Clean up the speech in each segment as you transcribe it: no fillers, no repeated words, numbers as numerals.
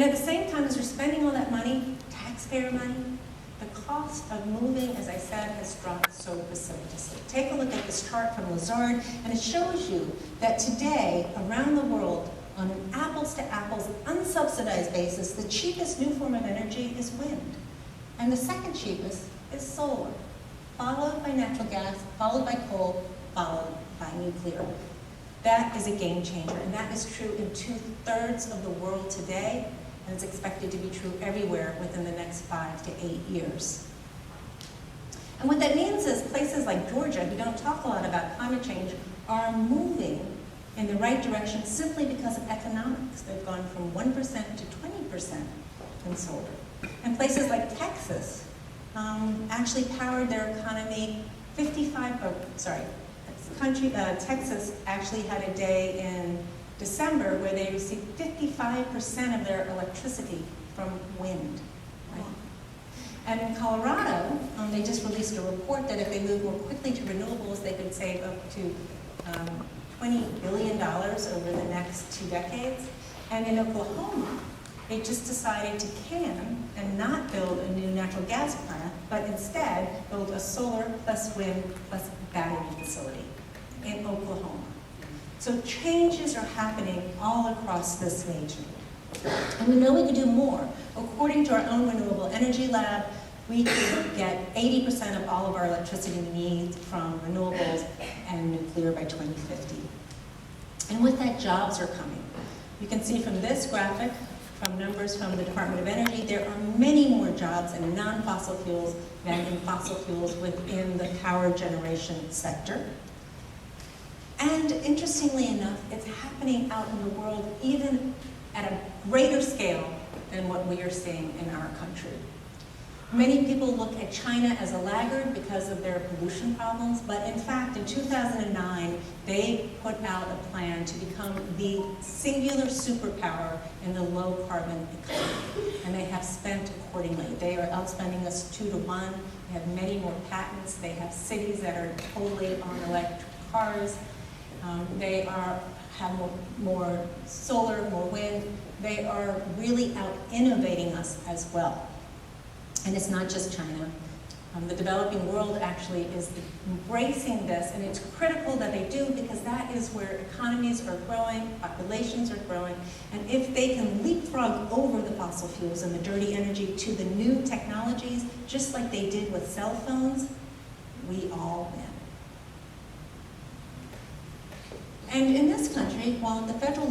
And at the same time as we're spending all that money, taxpayer money, the cost of moving, as I said, has dropped so precipitously. Take a look at this chart from Lazard, and it shows you that today, around the world, on an apples-to-apples, unsubsidized basis, the cheapest new form of energy is wind. And the second cheapest is solar, followed by natural gas, followed by coal, followed by nuclear. That is a game changer, and that is true in 2/3 of the world today, and it's expected to be true everywhere within the next 5 to 8 years. And what that means is places like Georgia, who don't talk a lot about climate change, are moving in the right direction simply because of economics. They've gone from 1% to 20% in solar. And places like Texas actually powered their economy Texas actually had a day in December where they received 55% of their electricity from wind. Right? And in Colorado, they just released a report that if they move more quickly to renewables, they could save up to $20 billion over the next 2 decades. And in Oklahoma, they just decided to can and not build a new natural gas plant, but instead build a solar plus wind plus battery facility in Oklahoma. So changes are happening all across this region. And we know we could do more. According to our own renewable energy lab, we could get 80% of all of our electricity needs from renewables and nuclear by 2050. And with that, jobs are coming. You can see from this graphic, from numbers from the Department of Energy, there are many more jobs in non-fossil fuels than in fossil fuels within the power generation sector. And interestingly enough, it's happening out in the world even at a greater scale than what we are seeing in our country. Many people look at China as a laggard because of their pollution problems, but in fact, in 2009, they put out a plan to become the singular superpower in the low-carbon economy, and they have spent accordingly. They are outspending us 2 to 1. They have many more patents. They have cities that are totally on electric cars. They have more solar, more wind. They are really out-innovating us as well. And it's not just China. The developing world actually is embracing this, and it's critical that they do because that is where economies are growing, populations are growing, and if they can leapfrog over the fossil fuels and the dirty energy to the new technologies, just like they did with cell phones, we all win. And in this country, while at the federal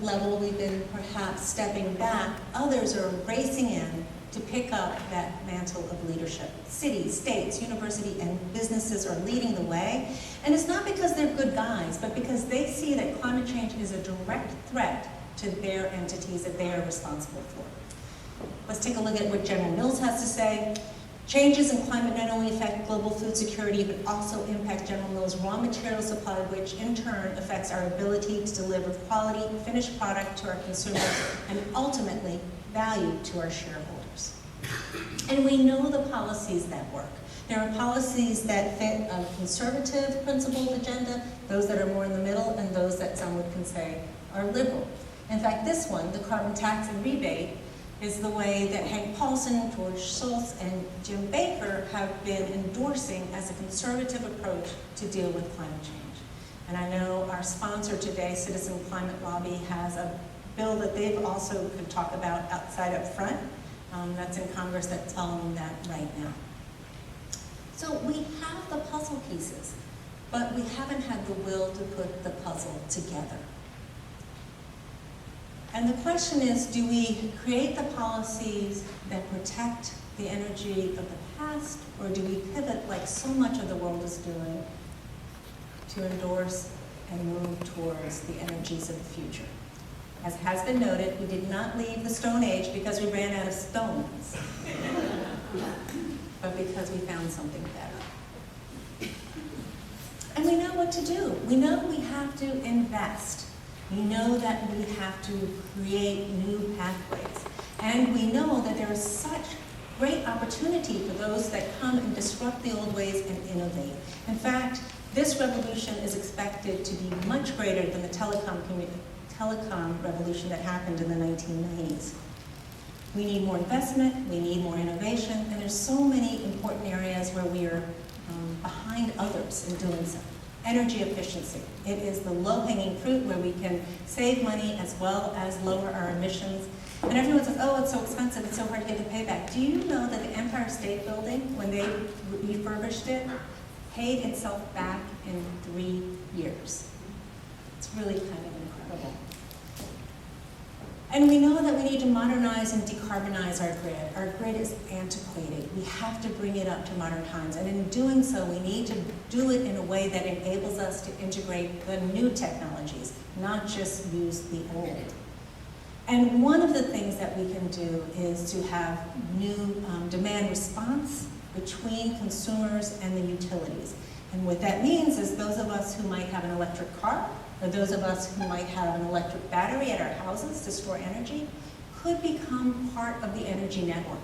level we've been perhaps stepping back, others are racing in to pick up that mantle of leadership. Cities, states, universities, and businesses are leading the way. And it's not because they're good guys, but because they see that climate change is a direct threat to their entities that they are responsible for. Let's take a look at what General Mills has to say. Changes in climate not only affect global food security, but also impact General Mills' raw material supply, which in turn affects our ability to deliver quality finished product to our consumers and ultimately value to our shareholders. And we know the policies that work. There are policies that fit a conservative principled agenda, those that are more in the middle, and those that some would say are liberal. In fact, this one, the carbon tax and rebate, is the way that Hank Paulson, George Shultz, and Jim Baker have been endorsing as a conservative approach to deal with climate change. And I know our sponsor today, Citizen Climate Lobby, has a bill that they've also could talk about outside up front. That's in Congress that's following that right now. So we have the puzzle pieces, but we haven't had the will to put the puzzle together. And the question is, do we create the policies that protect the energy of the past, or do we pivot, like so much of the world is doing, to endorse and move towards the energies of the future? As has been noted, we did not leave the Stone Age because we ran out of stones, but because we found something better. And we know what to do. We know we have to invest. We know that we have to create new pathways. And we know that there is such great opportunity for those that come and disrupt the old ways and innovate. In fact, this revolution is expected to be much greater than the telecom revolution that happened in the 1990s. We need more investment, we need more innovation, and there's so many important areas where we are behind others in doing so. Energy efficiency. It is the low-hanging fruit where we can save money as well as lower our emissions. And everyone says, oh, it's so expensive, it's so hard to get the payback. Do you know that the Empire State Building, when they refurbished it, paid itself back in 3 years? It's really kind of incredible. And we know that we need to modernize and decarbonize our grid. Our grid is antiquated. We have to bring it up to modern times. And in doing so, we need to do it in a way that enables us to integrate the new technologies, not just use the old. And one of the things that we can do is to have new demand response between consumers and the utilities. And what that means is those of us who might have an electric car, or those of us who might have an electric battery at our houses to store energy, could become part of the energy network.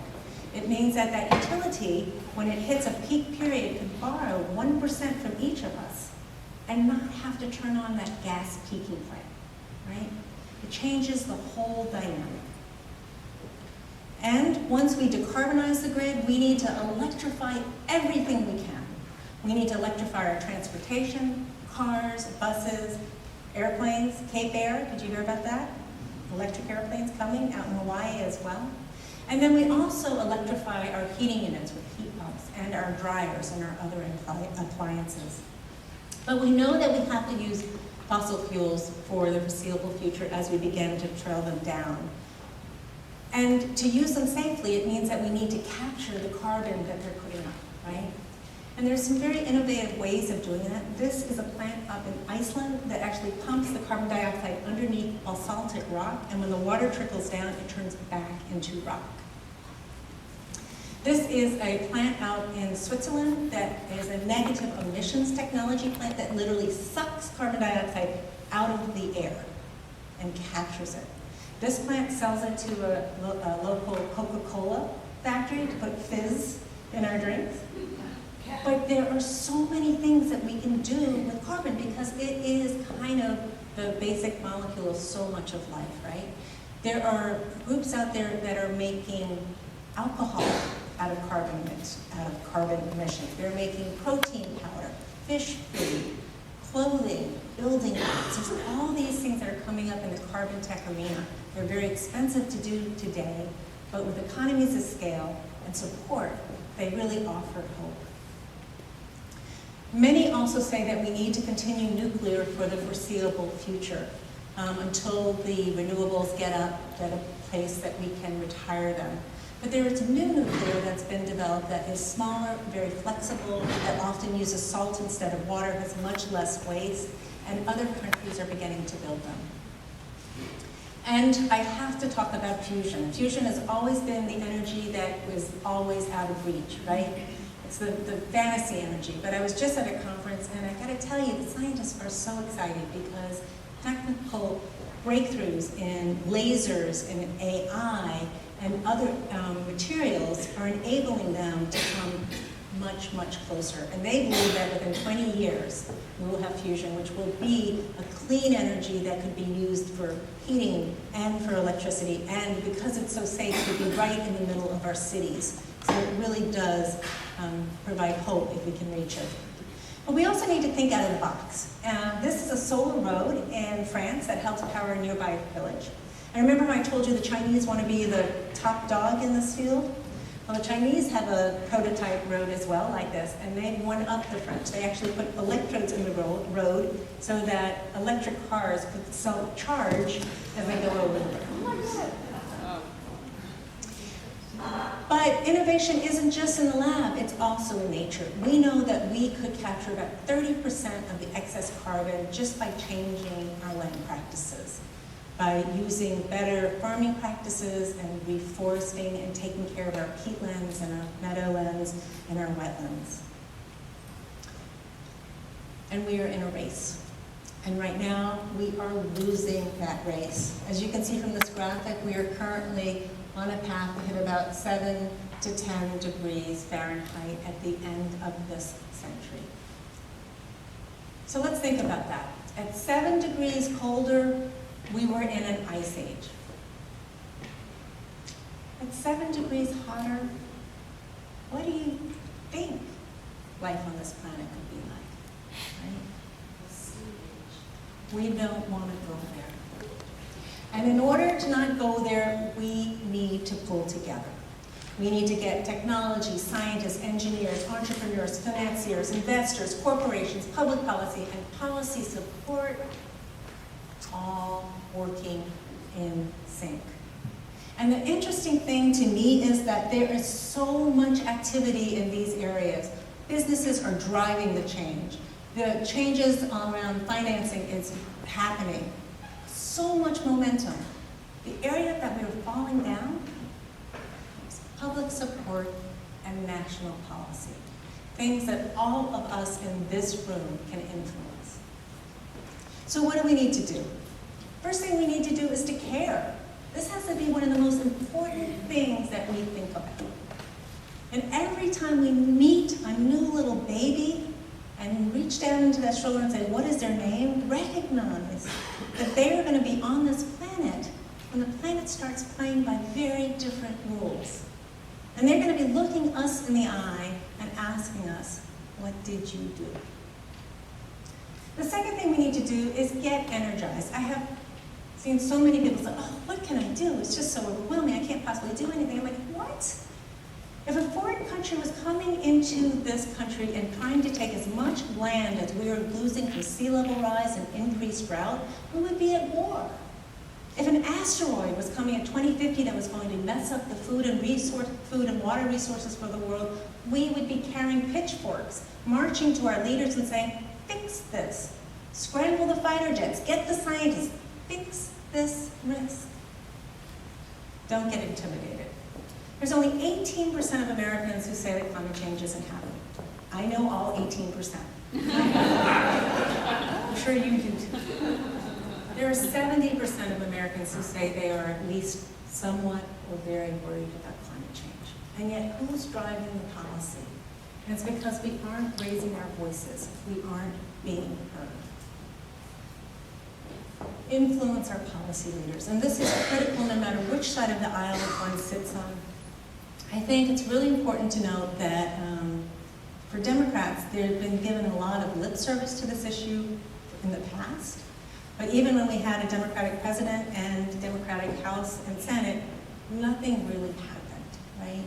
It means that that utility, when it hits a peak period, could borrow 1% from each of us and not have to turn on that gas peaking plant, right? It changes the whole dynamic. And once we decarbonize the grid, we need to electrify everything we can. We need to electrify our transportation, cars, buses, airplanes. Cape Air, did you hear about that? Electric airplanes coming out in Hawaii as well. And then we also electrify our heating units with heat pumps and our dryers and our other appliances. But we know that we have to use fossil fuels for the foreseeable future as we begin to trail them down. And to use them safely, it means that we need to capture the carbon that they're putting up, right? And there's some very innovative ways of doing that. This is a plant up in Iceland that actually pumps the carbon dioxide underneath basaltic rock, and when the water trickles down, it turns back into rock. This is a plant out in Switzerland that is a negative emissions technology plant that literally sucks carbon dioxide out of the air and captures it. This plant sells it to a local Coca-Cola factory to put fizz in our drinks. But there are so many things that we can do with carbon because it is kind of the basic molecule of so much of life, right? There are groups out there that are making alcohol out of carbon emissions. They're making protein powder, fish food, clothing, building blocks. There's all these things that are coming up in the carbon tech arena. They're very expensive to do today, but with economies of scale and support, they really offer hope. Many also say that we need to continue nuclear for the foreseeable future until the renewables get up at a place that we can retire them. But there is new nuclear that's been developed that is smaller, very flexible, that often uses salt instead of water, has much less waste, and other countries are beginning to build them. And I have to talk about fusion. Fusion has always been the energy that was always out of reach, right? It's the fantasy energy. But I was just at a conference, and I gotta tell you, the scientists are so excited because technical breakthroughs in lasers and AI and other materials are enabling them to come much, much closer. And they believe that within 20 years, we will have fusion, which will be a clean energy that could be used for heating and for electricity. And because it's so safe, it will be right in the middle of our cities. So it really does provide hope if we can reach it. But we also need to think out of the box. This is a solar road in France that helps power a nearby village. And remember how I told you the Chinese want to be the top dog in this field? Well, the Chinese have a prototype road as well, like this, and they one up the French. They actually put electrodes in the road so that electric cars could self-charge as they go over the road. But innovation isn't just in the lab, it's also in nature. We know that we could capture about 30% of the excess carbon just by changing our land practices, by using better farming practices and reforesting and taking care of our peatlands and our meadowlands and our wetlands. And we are in a race. And right now, we are losing that race. As you can see from this graphic, we are currently on a path to hit about 7 to 10 degrees Fahrenheit at the end of this century. So let's think about that. At 7 degrees colder, we were in an ice age. At 7 degrees hotter, what do you think life on this planet could be like, right? We don't want to go there. And in order to not go there, we need to pull together. We need to get technology, scientists, engineers, entrepreneurs, financiers, investors, corporations, public policy, and policy support all working in sync. And the interesting thing to me is that there is so much activity in these areas. Businesses are driving the change. The changes around financing is happening. So much momentum. The area that we are falling down is public support and national policy. Things that all of us in this room can influence. So what do we need to do? First thing we need to do is to care. This has to be one of the most important things that we think about. And every time we meet a new little baby and reach down into that stroller and say, what is their name? Recognize that they are going to be on this planet when the planet starts playing by very different rules. And they're going to be looking us in the eye and asking us, what did you do? The second thing we need to do is get energized. I have seen so many people say, oh, what can I do? It's just so overwhelming. I can't possibly do anything. I'm like, what? If a foreign country was coming into this country and trying to take as much land as we are losing from sea level rise and increased drought, we would be at war. If an asteroid was coming at 2050 that was going to mess up the food and water resources for the world, we would be carrying pitchforks, marching to our leaders and saying, fix this. Scramble the fighter jets, get the scientists, fix this risk. Don't get intimidated. There's only 18% of Americans who say that climate change isn't happening. I know all 18%. I'm sure you do too. There are 70% of Americans who say they are at least somewhat or very worried about climate change. And yet, who's driving the policy? And it's because we aren't raising our voices. We aren't being heard. Influence our policy leaders. And this is critical no matter which side of the aisle one sits on. I think it's really important to note that for Democrats, they've been given a lot of lip service to this issue in the past. But even when we had a Democratic president and Democratic House and Senate, nothing really happened, right?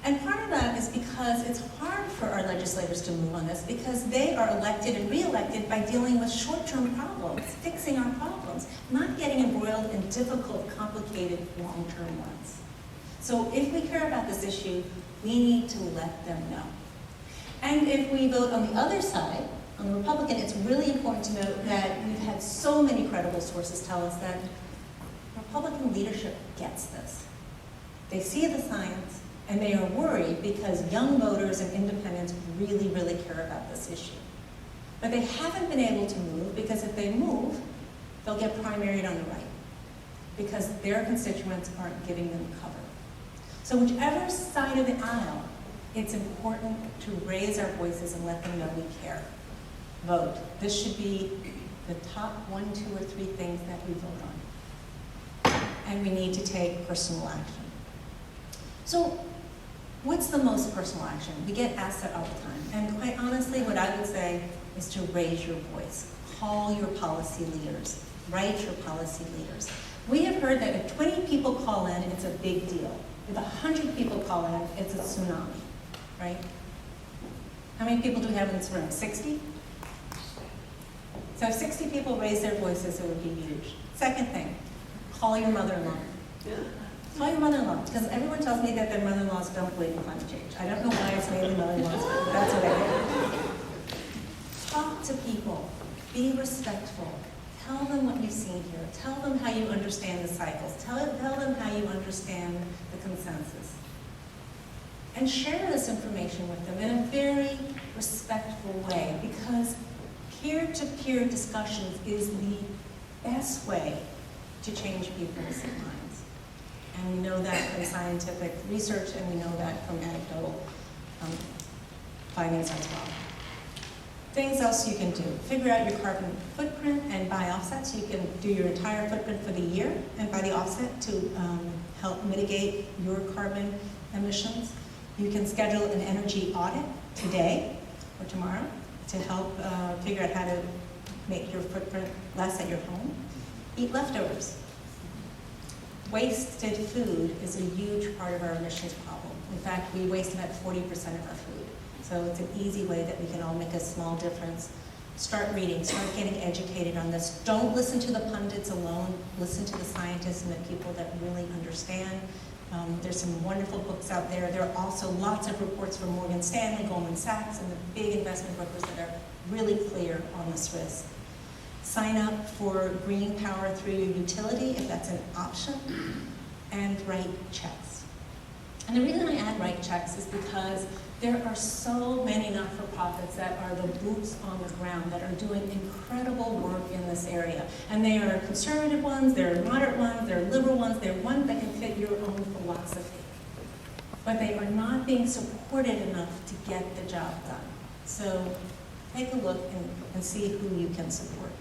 And part of that is because it's hard for our legislators to move on this because they are elected and re-elected by dealing with short-term problems, fixing our problems, not getting embroiled in difficult, complicated, long-term ones. So if we care about this issue, we need to let them know. And if we vote on the other side, on the Republican, it's really important to note that we've had so many credible sources tell us that Republican leadership gets this. They see the science, and they are worried because young voters and independents really, really care about this issue. But they haven't been able to move because if they move, they'll get primaried on the right because their constituents aren't giving them cover. So whichever side of the aisle, it's important to raise our voices and let them know we care. Vote. This should be the top 1, 2, or 3 things that we vote on. And we need to take personal action. So what's the most personal action? We get asked that all the time. And quite honestly, what I would say is to raise your voice. Call your policy leaders. Write your policy leaders. We have heard that if 20 people call in, it's a big deal. If 100 people call in, it's a tsunami, right? How many people do we have in this room? 60? So if 60 people raise their voices, it would be huge. Second thing, call your mother-in-law. Call your mother-in-law, because everyone tells me that their mother-in-laws don't believe in climate change. I don't know why it's mainly mother-in-laws, but that's what I hear. Talk to people. Be respectful. Tell them what you've seen here. Tell them how you understand the cycles. Tell them how you understand the consensus. And share this information with them in a very respectful way, because peer-to-peer discussions is the best way to change people's minds. And we know that from scientific research, and we know that from anecdotal findings as well. Things else you can do. Figure out your carbon footprint and buy offsets. You can do your entire footprint for the year and buy the offset to help mitigate your carbon emissions. You can schedule an energy audit today or tomorrow to help figure out how to make your footprint less at your home. Eat leftovers. Wasted food is a huge part of our emissions problem. In fact, we waste about 40% of our food. So it's an easy way that we can all make a small difference. Start reading, start getting educated on this. Don't listen to the pundits alone. Listen to the scientists and the people that really understand. There's some wonderful books out there. There are also lots of reports from Morgan Stanley, Goldman Sachs, and the big investment brokers that are really clear on this risk. Sign up for green power through your utility, if that's an option, and write checks. And the reason I add write checks is because there are so many not-for-profits that are the boots on the ground that are doing incredible work in this area. And they are conservative ones, they're moderate ones, they're liberal ones, they're ones that can fit your own philosophy. But they are not being supported enough to get the job done. So take a look and see who you can support.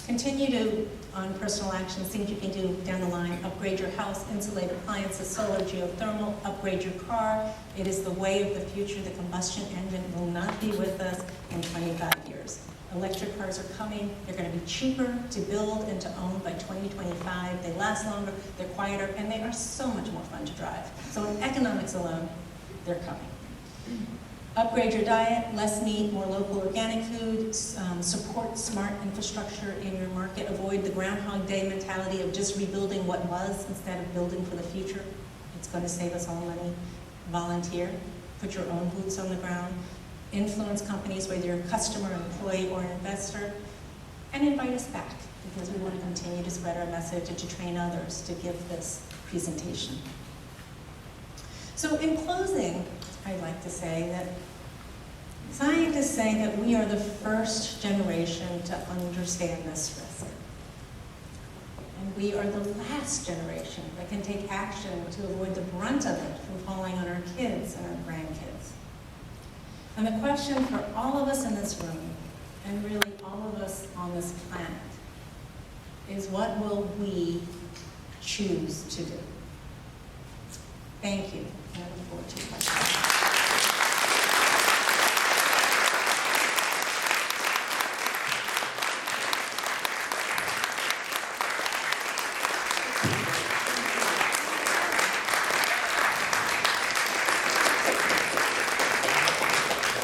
Continue to, on personal actions, things you can do down the line: upgrade your house, insulate appliances, solar, geothermal, upgrade your car. It is the way of the future. The combustion engine will not be with us in 25 years. Electric cars are coming. They're going to be cheaper to build and to own by 2025. They last longer, they're quieter, and they are so much more fun to drive. So in economics alone, they're coming. Upgrade your diet, less meat, more local organic food, support smart infrastructure in your market, avoid the Groundhog Day mentality of just rebuilding what was instead of building for the future. It's going to save us all money. Volunteer, put your own boots on the ground, influence companies, whether you're a customer, employee, or an investor, and invite us back because we want to continue to spread our message and to train others to give this presentation. So in closing, I'd like to say that scientists say that we are the first generation to understand this risk. And we are the last generation that can take action to avoid the brunt of it from falling on our kids and our grandkids. And the question for all of us in this room, and really all of us on this planet, is what will we choose to do? Thank you. I look forward to your questions.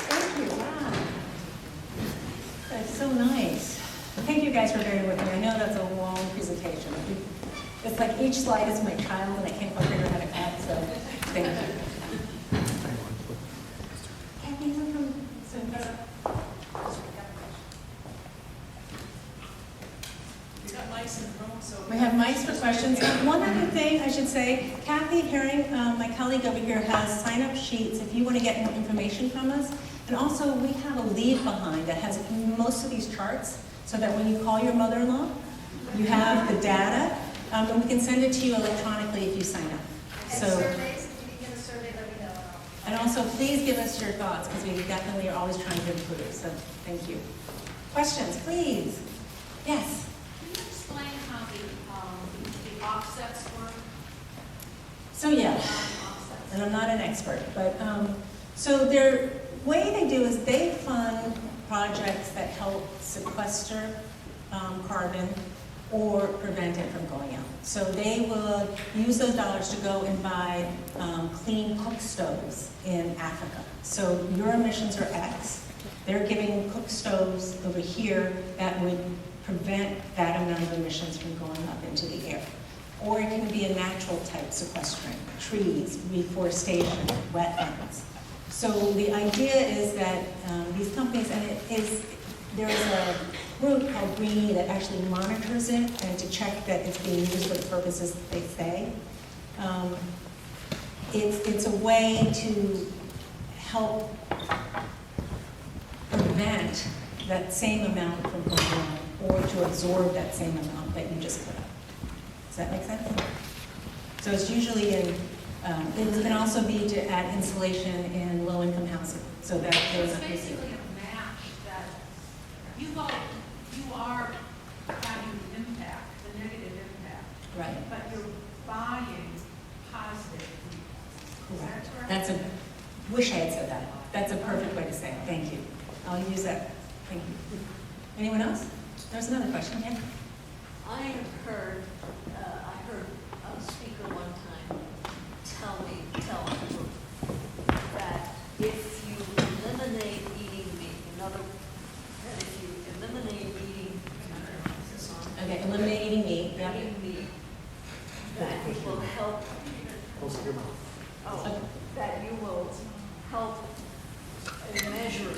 Thank you. Wow. That's so nice. Thank you guys for bearing with me. I know that's a long presentation. It's like each slide is my child and I can't quite figure out how to add, so thank you. We have mics for questions. One other thing I should say, Kathy Herring, my colleague over here, has sign-up sheets if you want to get more information from us. And also, we have a leave behind that has most of these charts, so that when you call your mother-in-law, you have the data, and we can send it to you electronically if you sign up. And surveys, if you get a survey, let me know. And also, please give us your thoughts, because we definitely are always trying to improve, so thank you. Questions, please? Yes? Can you explain how the offsets work? So yeah, and I'm not an expert, but so their way they do is they fund projects that help sequester carbon or prevent it from going out. So they will use those dollars to go and buy clean cook stoves in Africa. So your emissions are X. They're giving cook stoves over here that would prevent that amount of emissions from going up into the air. Or it can be a natural type sequestering, trees, reforestation, wetlands. So the idea is that these companies, and there's a group called Greenie that actually monitors it and to check that it's being used for the purposes that they say. It's a way to help prevent that same amount from going on, or to absorb that same amount that you just put up. Does that make sense? So it's usually in, it can also be to add insulation in low-income housing, so that It's basically a match you are having the impact, the negative impact, Right. but you're buying positive feedback. Is that correct? That's a, wish I had said that. That's a perfect way to say it. Thank you. I'll use that. Thank you. Anyone else? There's another question, yeah? I heard a speaker one time tell people that if you eliminate eating meat, that if you eliminate eating, Okay, eliminating meat, yeah. eating meat, that it will help, that you will help measure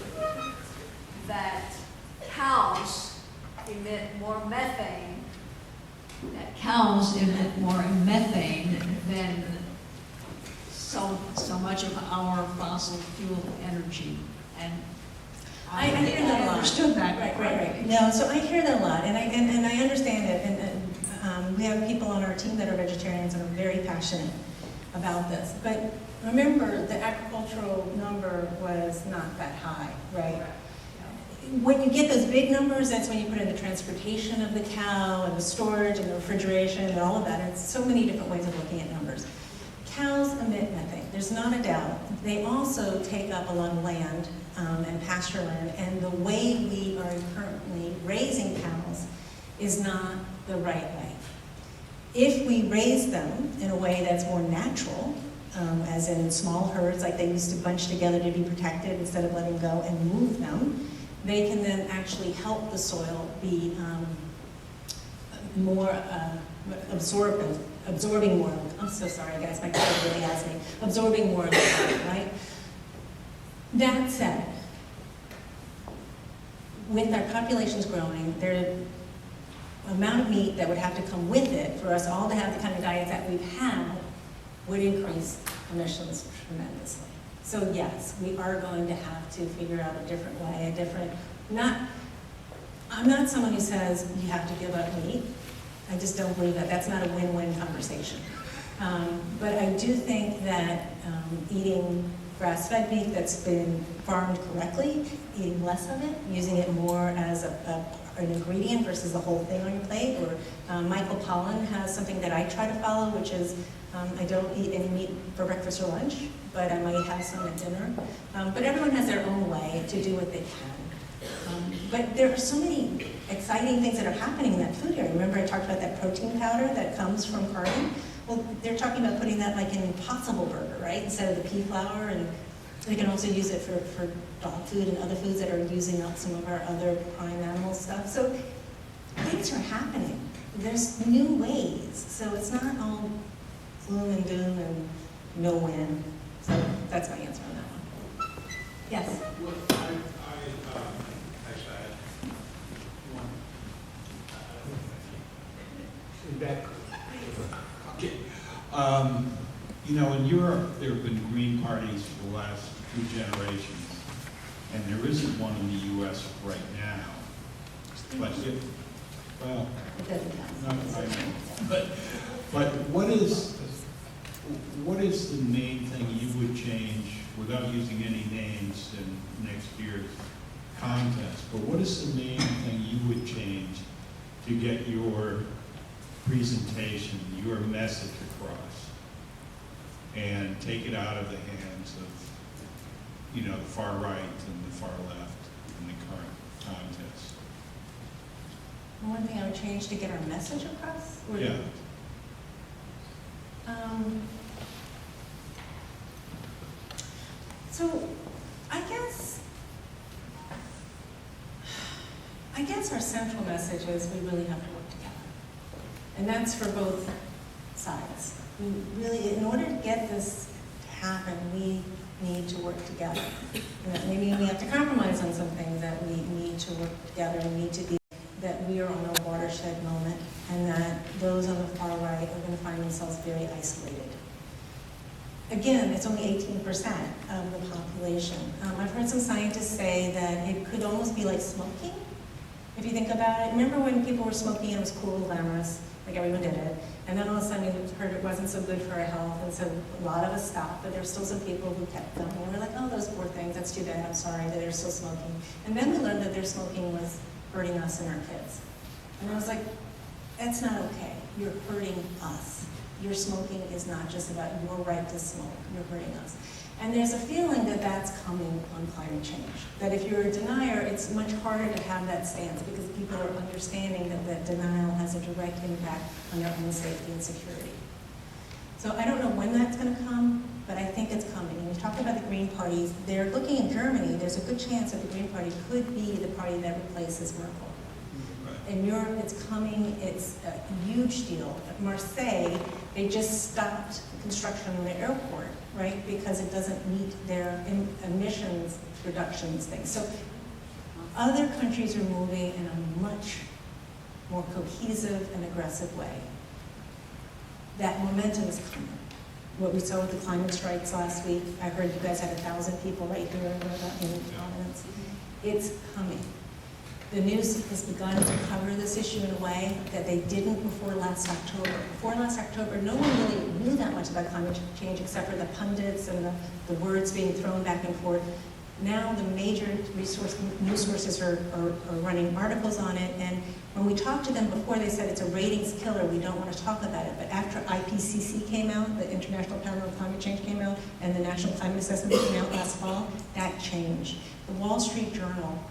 that cows emit more methane, than so much of our fossil fuel energy. And I hear that a lot. understood that. Right. No, so I hear that a lot, and I understand it, and we have people on our team that are vegetarians and are very passionate about this. But remember, the agricultural number was not that high, right? When you get those big numbers, that's when you put in the transportation of the cow and the storage and the refrigeration and all of that. It's so many different ways of looking at numbers. Cows emit methane, there's not a doubt. They also take up a lot of land and pasture land, and the way we are currently raising cows is not the right way. If we raise them in a way that's more natural, as in small herds, like they used to bunch together to be protected instead of letting go and move them, they can then actually help the soil be more absorbing more. I'm so sorry, guys, my kid really has me. Absorbing more of the water, right? That said, with our populations growing, the amount of meat that would have to come with it for us all to have the kind of diets that we've had would increase emissions tremendously. So yes, we are going to have to figure out a different way, I'm not someone who says you have to give up meat. I just don't believe that. That's not a win-win conversation. But I do think that eating grass-fed meat that's been farmed correctly, eating less of it, using it more as an ingredient versus the whole thing on your plate, or Michael Pollan has something that I try to follow, which is I don't eat any meat for breakfast or lunch, but I might have some at dinner. But everyone has their own way to do what they can. But there are so many exciting things that are happening in that food area. Remember I talked about that protein powder that comes from carding? Well, they're talking about putting that like in Impossible Burger, right? Instead of the pea flour, and they can also use it for dog food and other foods that are using up some of our other prime animal stuff. So things are happening. There's new ways. So it's not all gloom and doom and no win. So that's my answer on that one. Yes? Well, actually, I had one. Back. Okay. You know, in Europe, there have been green parties for the last 2 generations, and there isn't one in the U.S. right now. But well, It doesn't count. no, I know. But what is the main thing you would change, without using any names in next year's contest, but what is the main thing you would change to get your presentation, your message across, and take it out of the hands of, you know, the far right and the far left in the current contest? One thing I would change to get our message across? Yeah. So I guess our central message is we really have to work together. And that's for both sides. We really, in order to get this to happen, we need to work together. And that maybe we have to compromise on some things, that we need to work together, we need to be, that we are on a watershed moment, and that those on the far right are going to find themselves very isolated. Again, it's only 18% of the population. I've heard some scientists say that it could almost be like smoking, if you think about it. Remember when people were smoking and it was cool, glamorous, like everyone did it, and then all of a sudden we heard it wasn't so good for our health, and so a lot of us stopped, but there were still some people who kept going. And we're like, oh, those poor things, that's too bad, I'm sorry that they're still smoking. And then we learned that their smoking was hurting us and our kids. And I was like, that's not okay. You're hurting us. Your smoking is not just about your right to smoke. You're hurting us. And there's a feeling that that's coming on climate change. That if you're a denier, it's much harder to have that stance because people are understanding that that denial has a direct impact on their own safety and security. So I don't know when that's going to come, but I think it's coming. And we talked about the Green parties. They're looking in Germany. There's a good chance that the Green Party could be the party that replaces Merkel. In Europe, it's coming. It's a huge deal. At Marseille, they just stopped construction on the airport, right, because it doesn't meet their emissions reductions thing. So other countries are moving in a much more cohesive and aggressive way. That momentum is coming. What we saw with the climate strikes last week, I heard you guys had 1,000 people right here in Providence. It's coming. The news has begun to cover this issue in a way that they didn't before last October. Before last October, no one really knew that much about climate change except for the pundits and the words being thrown back and forth. Now the major news sources are running articles on it, and when we talked to them before, they said it's a ratings killer, we don't want to talk about it. But after IPCC came out, the International Panel on Climate Change came out, and the National Climate Assessment came out last fall, that changed. The Wall Street Journal,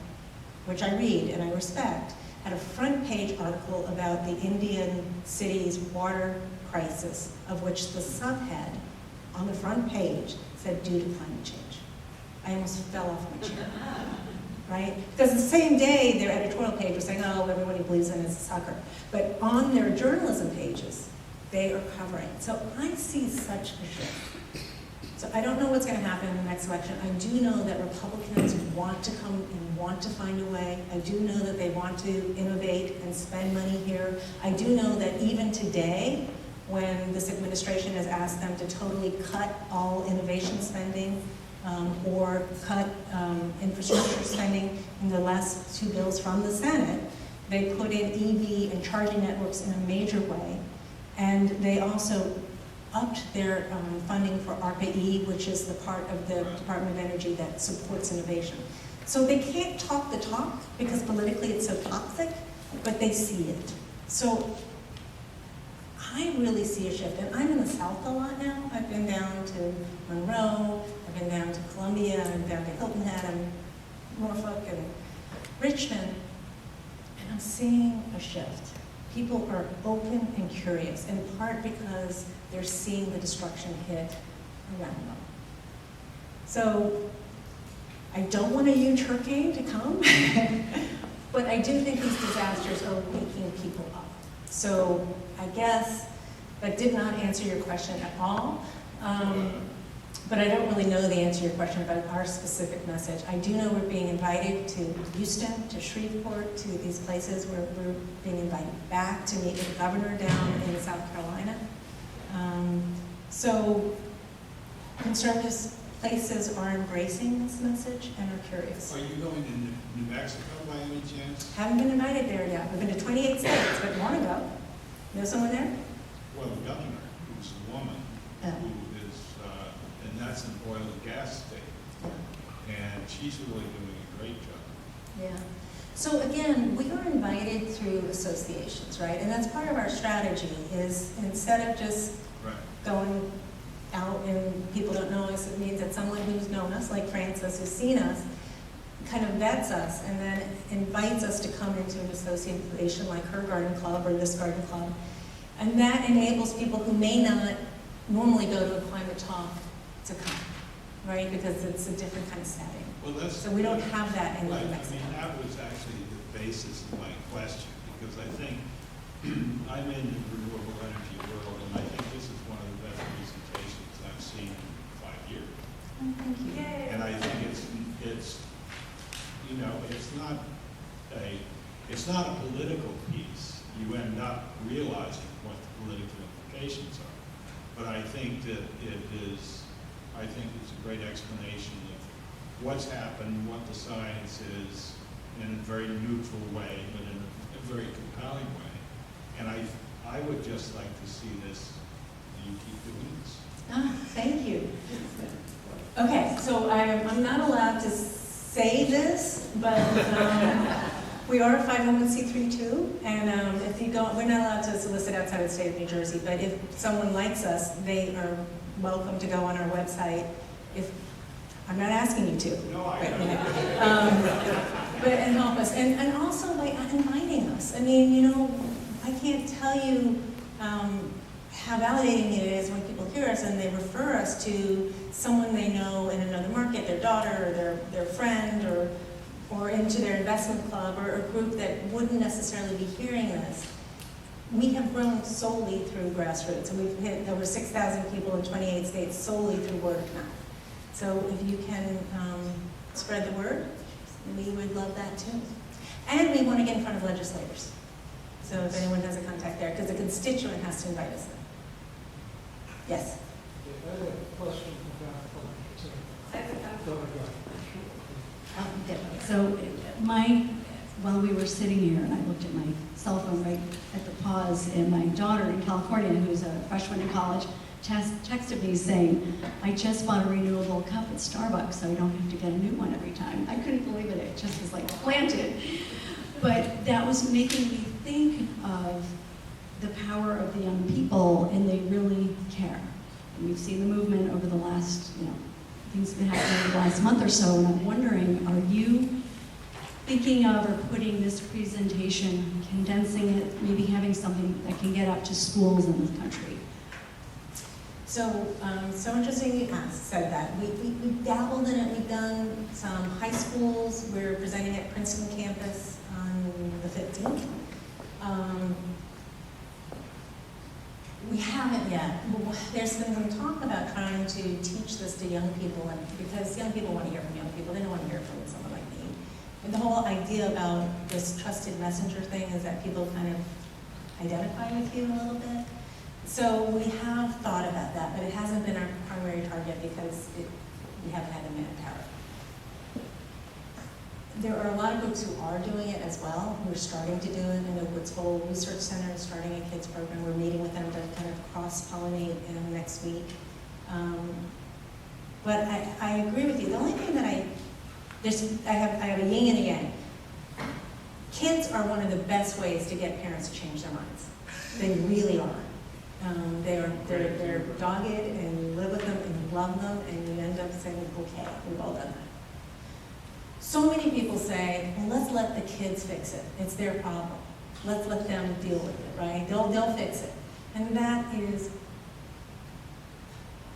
which I read and I respect, had a front page article about the Indian city's water crisis, of which the subhead on the front page said due to climate change. I almost fell off my chair, right? Because the same day their editorial page was saying, oh, everybody believes in is soccer. But on their journalism pages, they are covering. So I see such a shift. So I don't know what's going to happen in the next election. I do know that Republicans want to come and want to find a way. I do know that they want to innovate and spend money here. I do know that even today, when this administration has asked them to totally cut all innovation spending or cut infrastructure spending in the last two bills from the Senate, they put in EV and charging networks in a major way. And they also upped their funding for ARPA-E, which is the part of the Department of Energy that supports innovation. So they can't talk the talk because politically it's so toxic, but they see it. So I really see a shift, and I'm in the South a lot now. I've been down to Monroe, I've been down to Columbia, I've been down to Hilton Head, and Norfolk, and Richmond, and I'm seeing a shift. People are open and curious, in part because they're seeing the destruction hit around them. So I don't want a huge hurricane to come, but I do think these disasters are waking people up. So I guess that did not answer your question at all, but I don't really know the answer to your question about our specific message. I do know we're being invited to Houston, to Shreveport, to these places where we're being invited back to meet with the governor down in South Carolina. So conservative places are embracing this message and are curious. Are you going to New Mexico by any chance? Haven't been invited there yet. We've been to 28 states, but want to go. Know someone there? Well, the governor, who's a woman, who is, and that's an oil and gas state, and she's really doing a great job. Yeah. So again, we are invited through associations, right? And that's part of our strategy is instead of just going out and people don't know us, it means that someone who's known us, like Frances, who's seen us, kind of vets us and then invites us to come into an association like her garden club or this garden club. And that enables people who may not normally go to a climate talk to come, right? Because it's a different kind of setting. Well, that's, so we don't have that in New right. Mexico. I mean, that was actually the basis of my question, because I think I'm in the renewable energy world, and I think this is one of the best presentations I've seen in 5 years. Oh, thank you. Yay. And I think it's you know, it's not a political piece. You end up realizing what the political implications are. But I think that it's a great explanation of what's happened, what the science is, in a very neutral way, but in a very compelling way. And I would just like to see this, you keep doing this. Ah, thank you. Okay, so I'm not allowed to say this, but We are a 501c3 too, and if you go, we're not allowed to solicit outside of the state of New Jersey, but if someone likes us, they are welcome to go on our website. If I'm not asking you to. No, But and help us, and also by inviting us. I mean, you know, I can't tell you how validating it is when people hear us and they refer us to someone they know in another market, their daughter or their friend, or into their investment club, or a group that wouldn't necessarily be hearing this. We have grown solely through grassroots, and we've hit over 6,000 people in 28 states solely through word of mouth. So if you can spread the word, we would love that too. And we want to get in front of legislators. So if anyone has a contact there, because the constituent has to invite us in. Yes? I have a question about, So while we were sitting here, and I looked at my cell phone right at the pause, and my daughter in California, who's a freshman in college, texted me saying, I just bought a renewable cup at Starbucks, so I don't have to get a new one every time. I couldn't believe it. It just was like planted. But that was making me think of the power of the young people, and they really care. And we've seen the movement over the last, things have been happening over the last month or so, and I'm wondering, are you thinking of or putting this presentation, condensing it, maybe having something that can get out to schools in this country? So, so interesting you said that. We dabbled in it. We've done some high schools. We're presenting at Princeton campus on the 15th. We haven't yet. There's been some talk about trying to teach this to young people, and because young people want to hear from young people, they don't want to hear from someone like me. And the whole idea about this trusted messenger thing is that people kind of identify with you a little bit. So we have thought about that, but it hasn't been our primary target because we haven't had the manpower. There are a lot of groups who are doing it as well. We're starting to do it. I know Woods Hole Research Center is starting a kids program. We're meeting with them to kind of cross-pollinate next week. But I agree with you. The only thing that I have a yin and a yang. Kids are one of the best ways to get parents to change their minds. They really are. They're dogged, and you live with them and you love them, and you end up saying, okay, we've all done that. So many people say, well, let's let the kids fix it. It's their problem. Let's let them deal with it, right? They'll fix it. And that is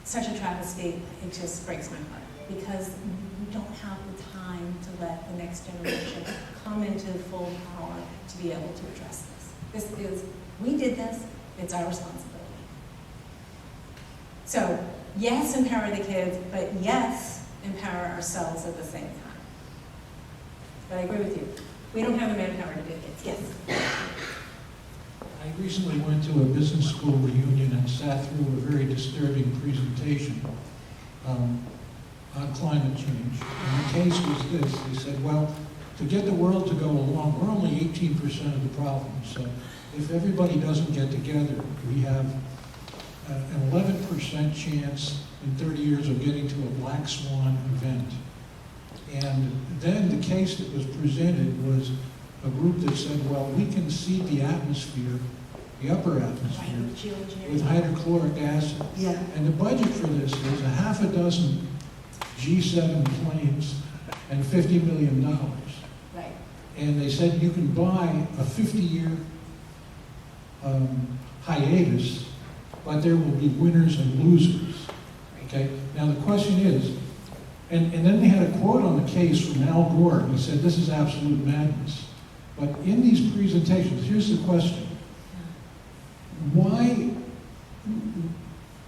such a travesty. It just breaks my heart, because we don't have the time to let the next generation come into full power to be able to address this. We did this. It's our responsibility. So, yes, empower the kids, but yes, empower ourselves at the same time. But I agree with you. We don't have the manpower to do kids. Yes? I recently went to a business school reunion and sat through a very disturbing presentation on climate change. And the case was this. They said, well, to get the world to go along, we're only 18% of the problem. So if everybody doesn't get together, we have an 11% chance in 30 years of getting to a black swan event. And then the case that was presented was a group that said, well, we can seed the atmosphere, the upper atmosphere, with hydrochloric acid. Yeah. And the budget for this is a half a dozen G7 planes and $50 million. Right. And they said you can buy a 50-year hiatus, but there will be winners and losers. Okay? Now the question is, and then they had a quote on the case from Al Gore, and he said, this is absolute madness. But in these presentations, here's the question. Why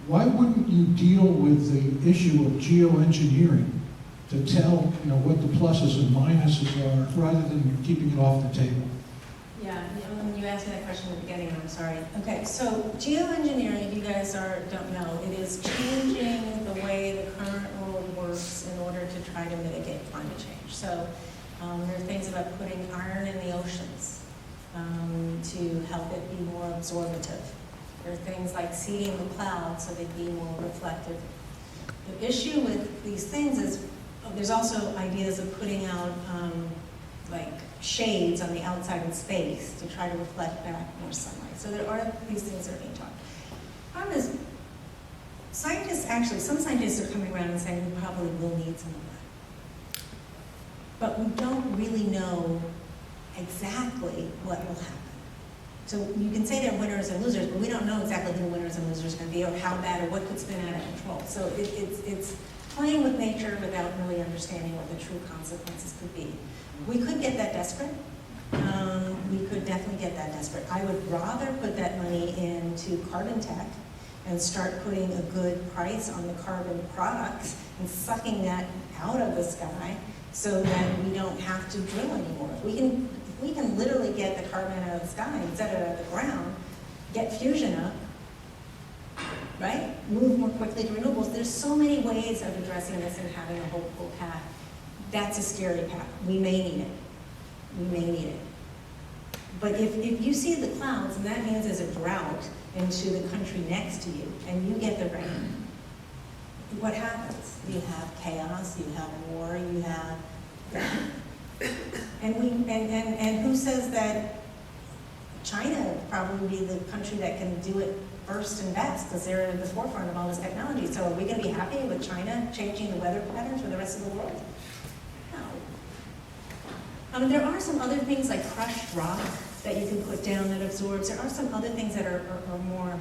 wouldn't you deal with the issue of geoengineering to tell what the pluses and minuses are, rather than keeping it off the table? Yeah, when you asked me that question at the beginning, I'm sorry. Okay, so geoengineering, if you guys don't know, it is changing the way the current world works in order to try to mitigate climate change. So there are things about putting iron in the oceans to help it be more absorptive. There are things like seeding the clouds so they be more reflective. The issue with these things is there's also ideas of putting out like shades on the outside in space to try to reflect back more sunlight. So there are these things that are being taught. Problem is, some scientists are coming around and saying we probably will need some of that. But we don't really know exactly what will happen. So you can say they're winners and losers, but we don't know exactly who the winners and losers are going to be, or how bad, or what could spin out of control. So it's playing with nature without really understanding what the true consequences could be. We could get that desperate. We could definitely get that desperate. I would rather put that money into carbon tech and start putting a good price on the carbon products and sucking that out of the sky so that we don't have to drill anymore. If we can literally get the carbon out of the sky and set it out of the ground, get fusion up, right? Move more quickly to renewables. There's so many ways of addressing this and having a hopeful path. That's a scary path. We may need it. We may need it. But if you see the clouds, and that means there's a drought into the country next to you, and you get the rain, what happens? You have chaos, you have war, you have and who says that China would probably be the country that can do it first and best because they're at the forefront of all this technology. So are we going to be happy with China changing the weather patterns for the rest of the world? No. I mean, there are some other things like crushed rock that you can put down that absorbs. There are some other things that are more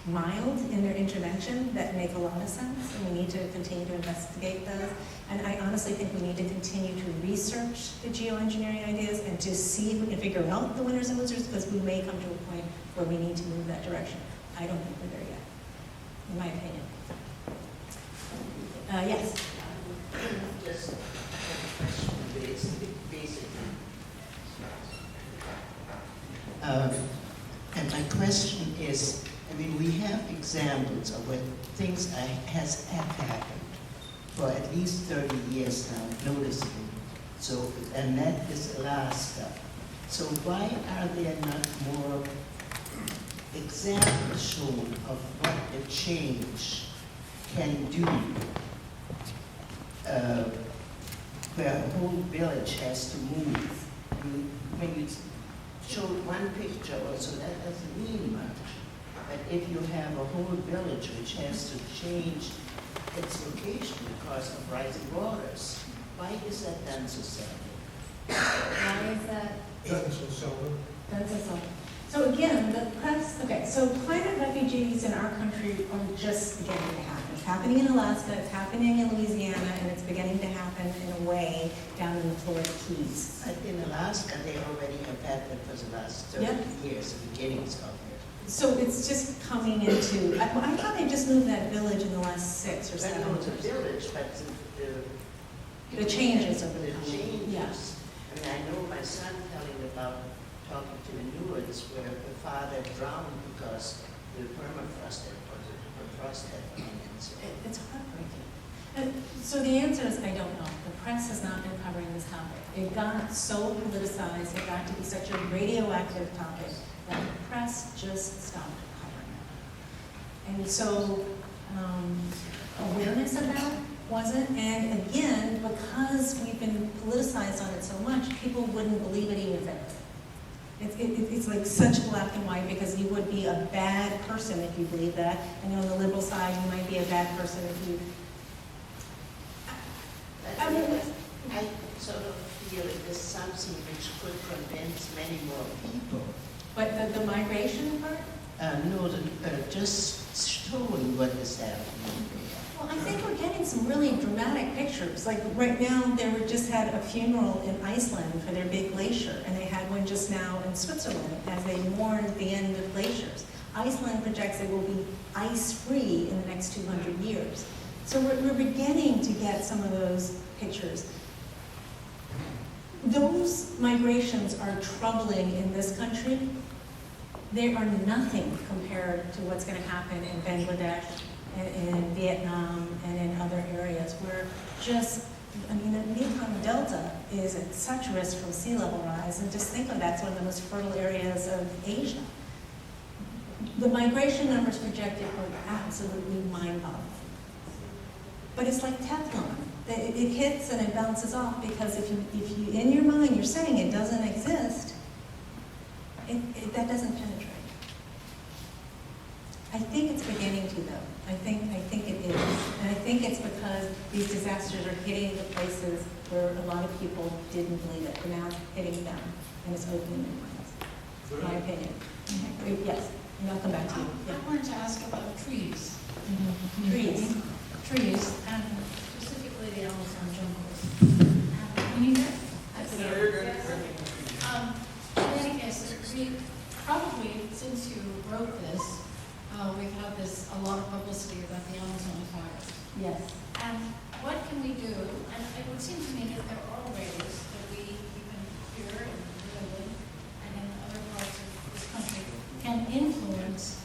mild in their intervention that make a lot of sense, and we need to continue to investigate those. And I honestly think we need to continue to research the geoengineering ideas and to see if we can figure out the winners and losers, because we may come to a point where we need to move that direction. I don't think we're there yet, in my opinion. Yes? Just a question, basically. And my question is, I mean, we have examples of when things have happened for at least 30 years now, noticeably. So, and that is Alaska. So why are there not more examples shown of what a change can do, where a whole village has to move? I mean, when you showed one picture also, that doesn't mean much. But if you have a whole village which has to change its location because of rising waters, why is that done so seldom? Why is that? Done so seldom. So again, the press, okay, so climate refugees in our country are just beginning to happen. It's happening in Alaska, it's happening in Louisiana, and it's beginning to happen in a way down in the Florida Keys. But in Alaska, they already have had that for the last 30 years, the beginnings of it. So it's just coming into, I thought they just moved that village in the last 6 or 7 I know it's a years. village, but The changes of the it. changes. Yes. I mean, I know my son telling about talking to the Newards where the father drowned because the permafrost had come in. So It's heartbreaking. And so the answer is, I don't know. The press has not been covering this topic. It got so politicized, it got to be such a radioactive topic that the press just stopped covering it. And so awareness of that wasn't, and again, because we've been politicized on it so much, people wouldn't believe it even if it was. It's like such black and white, because you would be a bad person if you believe that, and on the liberal side, you might be a bad person if you. I sort of feel it is something which could convince many more people. But the migration part? No, just showing what is happening. Well, I think we're getting some really dramatic pictures. Like right now, just had a funeral in Iceland for their big glacier, and they had one just now in Switzerland as they mourn the end of glaciers. Iceland projects it will be ice-free in the next 200 years. So we're beginning to get some of those pictures. Those migrations are troubling in this country. They are nothing compared to what's going to happen in Bangladesh, and in Vietnam, and in other areas where just, I mean, the Mekong Delta is at such risk from sea level rise, and just think of that's one of the most fertile areas of Asia. The migration numbers projected are absolutely mind-boggling. But it's like Teflon. It hits and it bounces off, because if you in your mind you're saying it doesn't exist, that doesn't penetrate. I think it's beginning to, though. I think it is, and I think it's because these disasters are hitting the places where a lot of people didn't believe it, but now it's hitting them, and it's opening their minds. My opinion. Yes, and I'll come back to you. Yeah. I wanted to ask about trees. Trees. Trees, and specifically the Amazon jungles. Can you hear? In any case, we probably, since you wrote this, we've had a lot of publicity about the Amazon fires. Yes. And what can we do? And it would seem to me that there are ways that we, even here in New England and in other parts of this country, can influence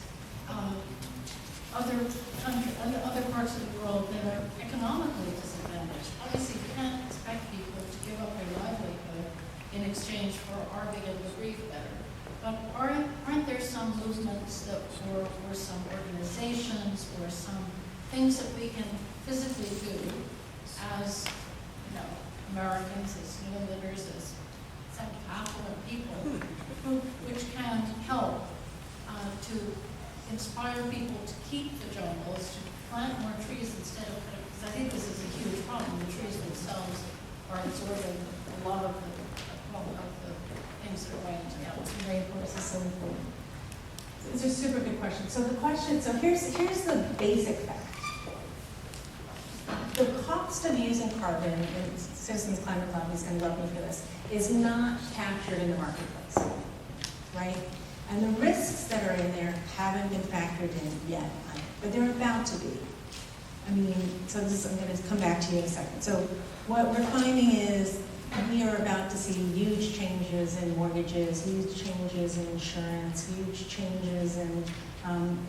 other parts of the world that are economically disadvantaged. Obviously, you can't expect people to give up their livelihood in exchange for our being able to breathe better. But aren't there some movements that, or some organizations, or some things that we can physically do as, Americans, as New Englanders, as some affluent people, which can help to inspire people to keep the jungles, to plant more trees instead of, because I think this is a huge problem. The trees themselves are absorbing a lot of the things that are going into the atmosphere. Rainforest is so important. It's a super good question. So here's the basic fact. The cost of using carbon, and Citizens Climate Lobby is going to love me for this, is not captured in the marketplace, right? And the risks that are in there haven't been factored in yet, but they're about to be. I'm going to come back to you in a second. So what we're finding is we are about to see huge changes in mortgages, huge changes in insurance, huge changes in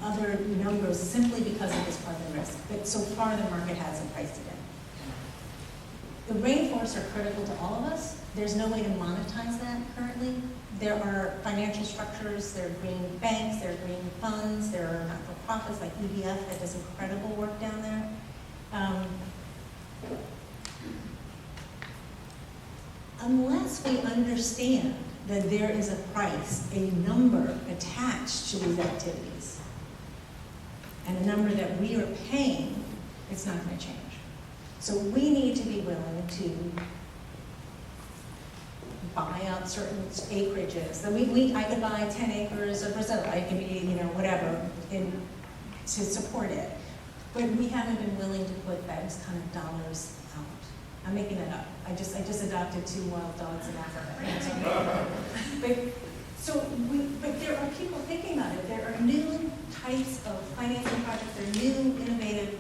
other numbers simply because of this carbon risk. But so far the market hasn't priced it in. The rainforests are critical to all of us. There's no way to monetize that currently. There are financial structures, there are green banks, there are green funds, there are not-for-profits like EDF that does incredible work down there. Unless we understand that there is a price, a number attached to these activities, and a number that we are paying, it's not going to change. So we need to be willing to buy out certain acreages. I could buy 10 acres of Brazil. I could be, whatever, to support it. But we haven't been willing to put those kind of dollars out. I'm making that up. I just adopted 2 wild dogs in Africa. But there are people thinking about it. There are new types of financing projects. There are new innovative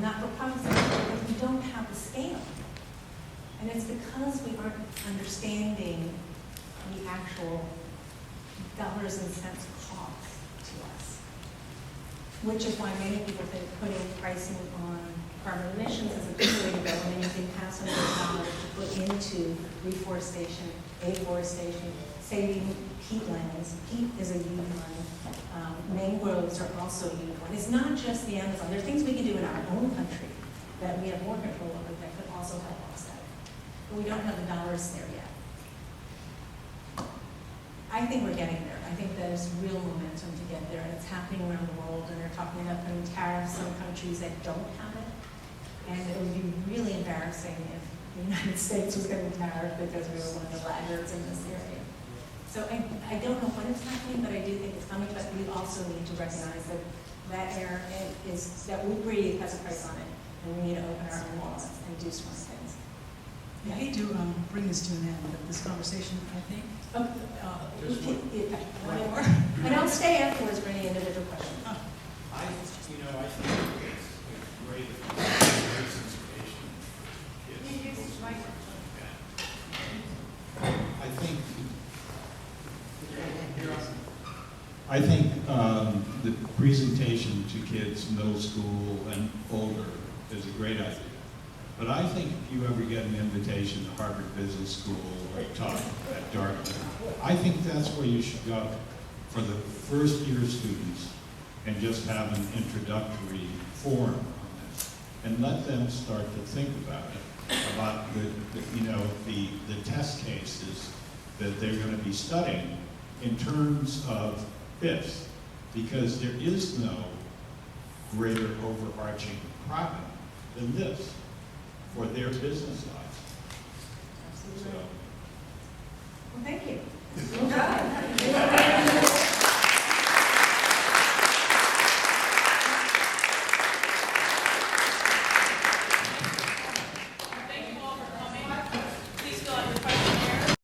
not-for-profits, but we don't have the scale. And it's because we aren't understanding the actual dollars and cents cost to us. Which is why many people think putting pricing on carbon emissions is a good way to go, and then you can pass on those dollars to put into reforestation, afforestation, saving peatlands. Peat is a huge one. Mangroves are also a huge one. It's not just the Amazon. There are things we can do in our own country that we have more control over that could also help offset. But we don't have the dollars there yet. I think we're getting there. I think there's real momentum to get there, and it's happening around the world, and they're talking about putting tariffs on countries that don't have it. And it would be really embarrassing if the United States was getting tariffed because we were one of the laggards in this area. So I don't know when it's happening, but I do think it's coming, but we also need to recognize that that air that we breathe has a price on it, and we need to open our own wallets and do smart things. I hate to bring this to an end, but this conversation, I think. And I'll stay afterwards for any individual questions. I think it's great sensification for kids. I think the presentation to kids, middle school and older, is a great idea. But I think if you ever get an invitation to Harvard Business School or talk at Dartmouth, I think that's where you should go for the first year students and just have an introductory forum on this. and let them start to think about it, about the test cases that they're going to be studying in terms of fifths, because there is no greater overarching problem than this for their business lives. Absolutely. So, Well, thank you. Good. Well done.